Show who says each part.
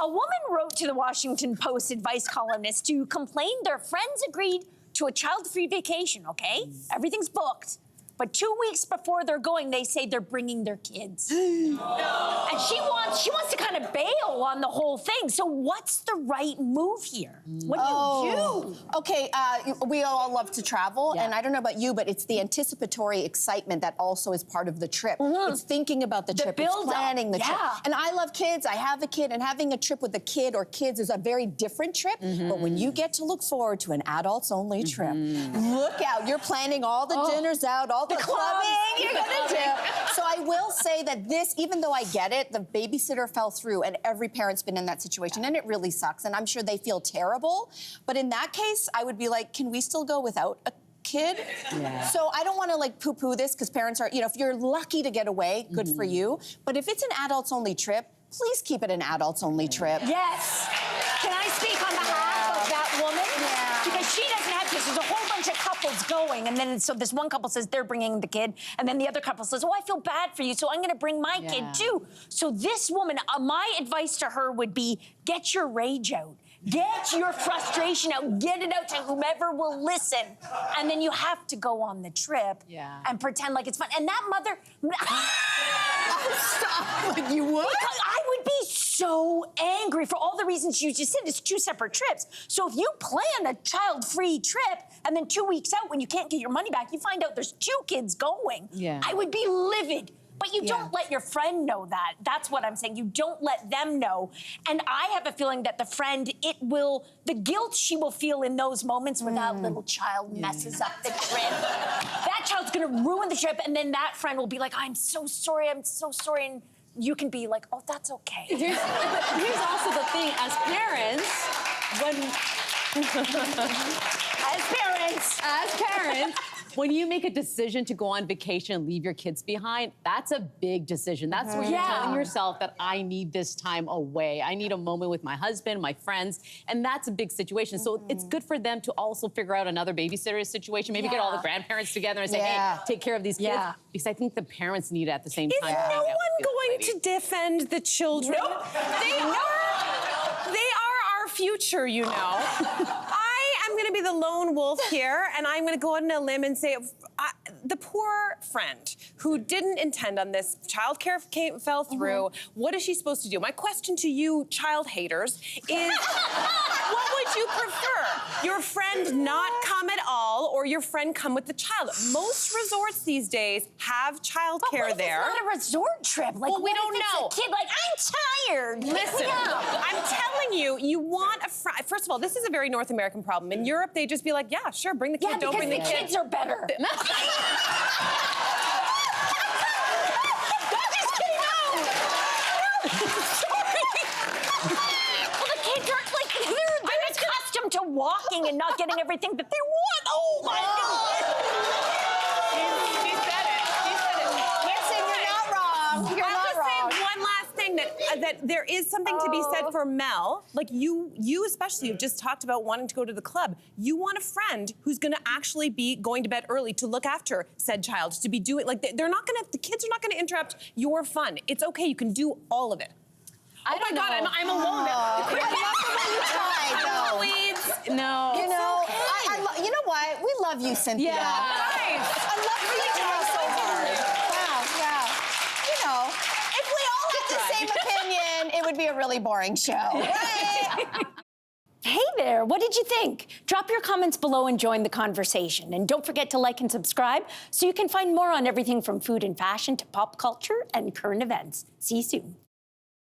Speaker 1: A woman wrote to the Washington Post advice columnist to complain their friends agreed to a child-free vacation, okay? Everything's booked. But 2 weeks before they're going, they say they're bringing their kids. No. And she wants to kind of bail on the whole thing. So what's the right move here? What do you do?
Speaker 2: Okay, we all love to travel, and I don't know about you, but it's the anticipatory excitement that also is part of the trip. It's thinking about the trip, it's planning the trip. And I love kids, I have a kid, and having a trip with a kid or kids is a very different trip. But when you get to look forward to an adults-only trip, look out, you're planning all the dinners out, all the clubbing you're gonna do. So I will say that this, even though I get it, the babysitter fell through, and every parent's been in that situation, and it really sucks, and I'm sure they feel terrible. But in that case, I would be like, can we still go without a kid? So I don't want to like poo-poo this, because parents are, you know, if you're lucky to get away, good for you. But if it's an adults-only trip, please keep it an adults-only trip.
Speaker 1: Yes. Can I speak on behalf of that woman? Because she doesn't have kids. There's a whole bunch of couples going, and then so this one couple says they're bringing the kid, and then the other couple says, oh, I feel bad for you, so I'm gonna bring my kid too. So this woman, my advice to her would be, get your rage out. Get your frustration out, get it out to whomever will listen. And then you have to go on the trip and pretend like it's fun. And that mother...
Speaker 2: Stop, like you would?
Speaker 1: Because I would be so angry for all the reasons you just said. It's 2 separate trips. So if you plan a child-free trip and then 2 weeks out when you can't get your money back, you find out there's 2 kids going, I would be livid. But you don't let your friend know that. That's what I'm saying. You don't let them know. And I have a feeling that the friend, the guilt she will feel in those moments where that little child messes up the trip. That child's gonna ruin the trip, and then that friend will be like, I'm so sorry, and you can be like, oh, that's okay.
Speaker 3: Here's also the thing, as parents, when you make a decision to go on vacation and leave your kids behind, that's a big decision. That's where you're telling yourself that I need this time away. I need a moment with my husband, my friends, and that's a big situation. So it's good for them to also figure out another babysitter situation, maybe get all the grandparents together and say, hey, take care of these kids. Because I think the parents need it at the same time.
Speaker 4: Is no one going to defend the children?
Speaker 1: Nope.
Speaker 4: They are our future, you know. I'm going to be the lone wolf here, and I'm going to go out on a limb and say, the poor friend who didn't intend on this, childcare fell through, what is she supposed to do? My question to you, child haters, is what would you prefer? Your friend not come at all, or your friend come with the child? Most resorts these days have childcare there.
Speaker 1: It's not a resort trip. Like,
Speaker 4: well, we don't know.
Speaker 1: A kid, like, I'm tired.
Speaker 4: Listen, I'm telling you, you want a friend. First of all, this is a very North American problem. In Europe, they just be like, yeah, sure, bring the kid, don't bring the kid.
Speaker 1: Yeah, because the kids are better. To walking and not getting everything that they want. Oh my God!
Speaker 4: She said it.
Speaker 2: Listen, you're not wrong. You're not wrong.
Speaker 4: I'll just say one last thing, that there is something to be said for Mel. Like you especially have just talked about wanting to go to the club. You want a friend who's going to actually be going to bed early to look after said child, to be doing, like the kids are not going to interrupt your fun. It's okay. You can do all of it. Oh my God, I'm alone now.
Speaker 3: No.
Speaker 2: You know, you know what? We love you, Cynthia.
Speaker 4: Yeah. Nice.
Speaker 2: I love for you to try so hard. Wow, yeah. You know, if we all had the same opinion, it would be a really boring show, right?
Speaker 1: Hey there, what did you think? Drop your comments below and join the conversation. And don't forget to like and subscribe so you can find more on everything from food and fashion to pop culture and current events. See you soon.